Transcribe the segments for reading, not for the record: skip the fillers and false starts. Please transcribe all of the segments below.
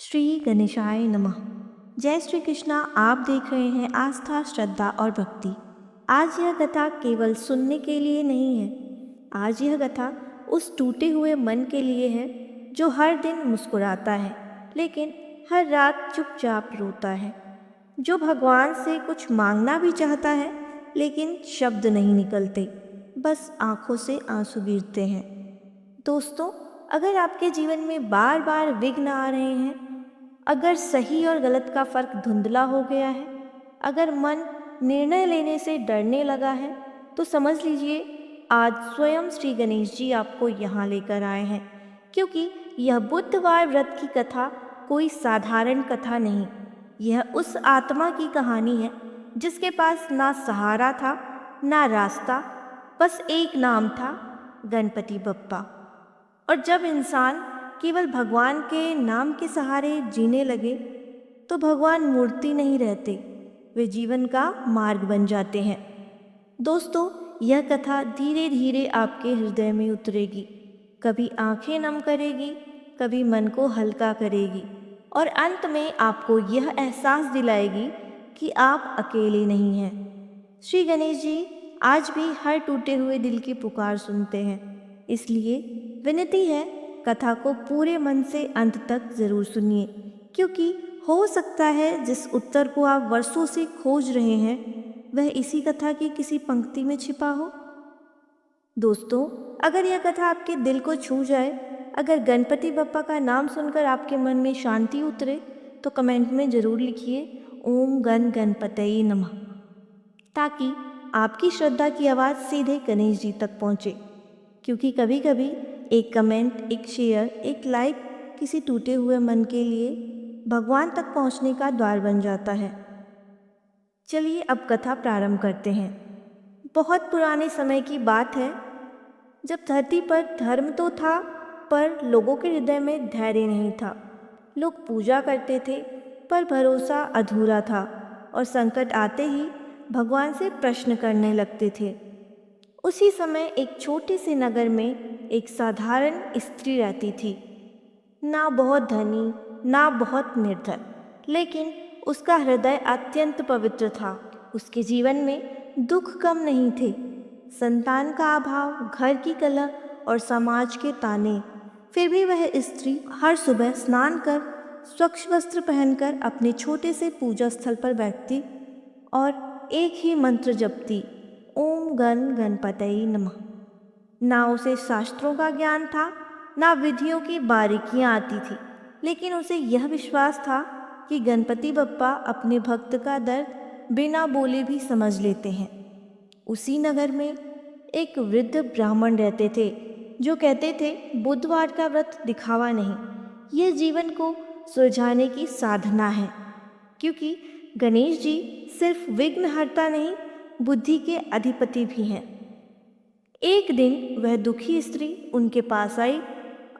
श्री गणेशाय नमः। जय श्री कृष्णा। आप देख रहे हैं आस्था, श्रद्धा और भक्ति। आज यह कथा केवल सुनने के लिए नहीं है। आज यह कथा उस टूटे हुए मन के लिए है जो हर दिन मुस्कुराता है लेकिन हर रात चुपचाप रोता है, जो भगवान से कुछ मांगना भी चाहता है लेकिन शब्द नहीं निकलते, बस आंखों से आंसू गिरते हैं। दोस्तों, अगर आपके जीवन में बार बार विघ्न आ रहे हैं, अगर सही और गलत का फर्क धुंधला हो गया है, अगर मन निर्णय लेने से डरने लगा है, तो समझ लीजिए आज स्वयं श्री गणेश जी आपको यहाँ लेकर आए हैं। क्योंकि यह बुधवार व्रत की कथा कोई साधारण कथा नहीं, यह उस आत्मा की कहानी है जिसके पास ना सहारा था ना रास्ता, बस एक नाम था, गणपति बप्पा। और जब इंसान केवल भगवान के नाम के सहारे जीने लगे तो भगवान मूर्ति नहीं रहते, वे जीवन का मार्ग बन जाते हैं। दोस्तों, यह कथा धीरे धीरे आपके हृदय में उतरेगी, कभी आंखें नम करेगी, कभी मन को हल्का करेगी और अंत में आपको यह एहसास दिलाएगी कि आप अकेले नहीं हैं। श्री गणेश जी आज भी हर टूटे हुए दिल की पुकार सुनते हैं, इसलिए विनती है कथा को पूरे मन से अंत तक जरूर सुनिए, क्योंकि हो सकता है जिस उत्तर को आप वर्षों से खोज रहे हैं वह इसी कथा की किसी पंक्ति में छिपा हो। दोस्तों, अगर यह कथा आपके दिल को छू जाए, अगर गणपति बप्पा का नाम सुनकर आपके मन में शांति उतरे, तो कमेंट में ज़रूर लिखिए ओम गण गणपतये नमः, ताकि आपकी श्रद्धा की आवाज़ सीधे गणेश जी तक पहुँचे। क्योंकि कभी कभी एक कमेंट, एक शेयर, एक लाइक किसी टूटे हुए मन के लिए भगवान तक पहुंचने का द्वार बन जाता है। चलिए अब कथा प्रारंभ करते हैं। बहुत पुराने समय की बात है, जब धरती पर धर्म तो था पर लोगों के हृदय में धैर्य नहीं था। लोग पूजा करते थे पर भरोसा अधूरा था और संकट आते ही भगवान से प्रश्न करने लगते थे। उसी समय एक छोटे से नगर में एक साधारण स्त्री रहती थी, ना बहुत धनी ना बहुत निर्धन, लेकिन उसका हृदय अत्यंत पवित्र था। उसके जीवन में दुख कम नहीं थे, संतान का अभाव, घर की कलह और समाज के ताने। फिर भी वह स्त्री हर सुबह स्नान कर स्वच्छ वस्त्र पहनकर अपने छोटे से पूजा स्थल पर बैठती और एक ही मंत्र जपती, ओम गण गणपतये नमः। ना उसे शास्त्रों का ज्ञान था, ना विधियों की बारीकियां आती थी, लेकिन उसे यह विश्वास था कि गणपति बप्पा अपने भक्त का दर्द बिना बोले भी समझ लेते हैं। उसी नगर में एक वृद्ध ब्राह्मण रहते थे जो कहते थे बुधवार का व्रत दिखावा नहीं, यह जीवन को सुलझाने की साधना है। क्योंकि गणेश जी सिर्फ विघ्नहर्ता नहीं, बुद्धि के अधिपति भी हैं। एक दिन वह दुखी स्त्री उनके पास आई,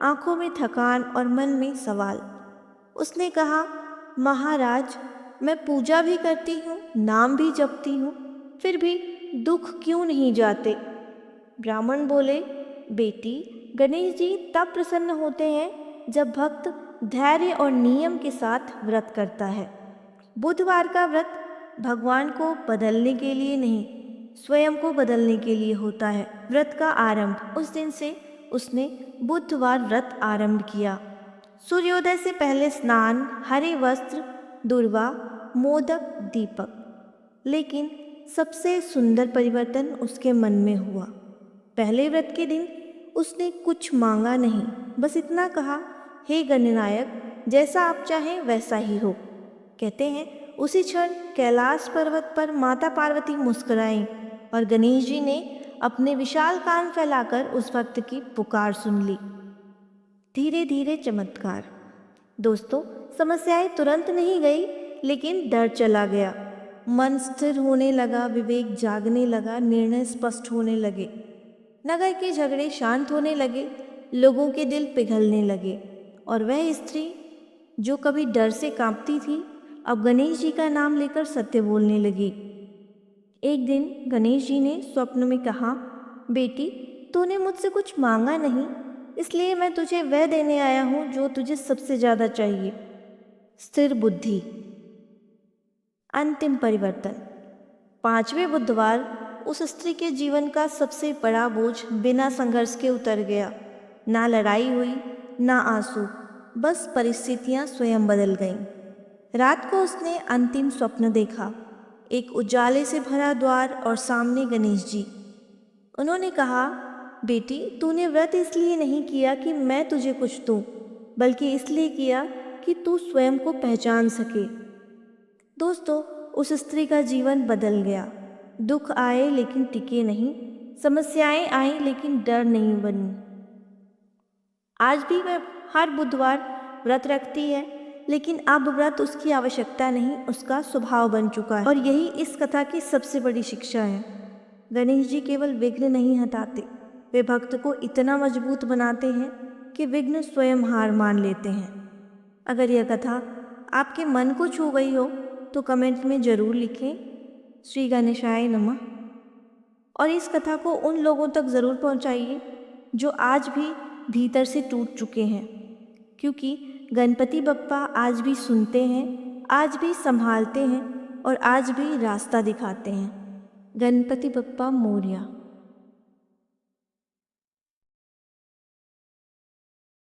आंखों में थकान और मन में सवाल। उसने कहा, महाराज, मैं पूजा भी करती हूँ, नाम भी जपती हूँ, फिर भी दुख क्यों नहीं जाते? ब्राह्मण बोले, बेटी, गणेश जी तब प्रसन्न होते हैं जब भक्त धैर्य और नियम के साथ व्रत करता है। बुधवार का व्रत भगवान को बदलने के लिए नहीं, स्वयं को बदलने के लिए होता है। व्रत का आरंभ उस दिन से उसने बुधवार व्रत आरंभ किया। सूर्योदय से पहले स्नान, हरे वस्त्र, दुर्वा, मोदक, दीपक। लेकिन सबसे सुंदर परिवर्तन उसके मन में हुआ। पहले व्रत के दिन उसने कुछ मांगा नहीं, बस इतना कहा, हे गणनायक, जैसा आप चाहें वैसा ही हो। कहते हैं उसी क्षण कैलाश पर्वत पर माता पार्वती मुस्कुराईं और गणेश जी ने अपने विशाल कान फैलाकर उस भक्त की पुकार सुन ली। धीरे धीरे चमत्कार। दोस्तों, समस्याएं तुरंत नहीं गई, लेकिन डर चला गया। मन स्थिर होने लगा, विवेक जागने लगा, निर्णय स्पष्ट होने लगे। नगर के झगड़े शांत होने लगे, लोगों के दिल पिघलने लगे और वह स्त्री जो कभी डर से कांपती थी, अब गणेश जी का नाम लेकर सत्य बोलने लगी। एक दिन गणेश जी ने स्वप्न में कहा, बेटी, तूने मुझसे कुछ मांगा नहीं, इसलिए मैं तुझे वह देने आया हूँ जो तुझे सबसे ज़्यादा चाहिए। स्थिर बुद्धि। अंतिम परिवर्तन। 5वें बुधवार उस स्त्री के जीवन का सबसे बड़ा बोझ बिना संघर्ष के उतर गया। ना लड़ाई हुई, ना आंसू, बस परिस्थितियां स्वयं बदल गईं। रात को उसने अंतिम स्वप्न देखा, एक उजाले से भरा द्वार और सामने गणेश जी। उन्होंने कहा, बेटी, तूने व्रत इसलिए नहीं किया कि मैं तुझे कुछ दूं, बल्कि इसलिए किया कि तू स्वयं को पहचान सके। दोस्तों, उस स्त्री का जीवन बदल गया। दुख आए लेकिन टिके नहीं, समस्याएं आई लेकिन डर नहीं बनी। आज भी वह हर बुधवार व्रत रखती है, लेकिन अब व्रत उसकी आवश्यकता नहीं, उसका स्वभाव बन चुका है। और यही इस कथा की सबसे बड़ी शिक्षा है। गणेश जी केवल विघ्न नहीं हटाते, वे भक्त को इतना मजबूत बनाते हैं कि विघ्न स्वयं हार मान लेते हैं। अगर यह कथा आपके मन को छू गई हो तो कमेंट में ज़रूर लिखें, श्री गणेशाय नमः। और इस कथा को उन लोगों तक ज़रूर पहुंचाइए जो आज भी भीतर से टूट चुके हैं, क्योंकि गणपति बप्पा आज भी सुनते हैं, आज भी संभालते हैं और आज भी रास्ता दिखाते हैं। गणपति बप्पा मोरया।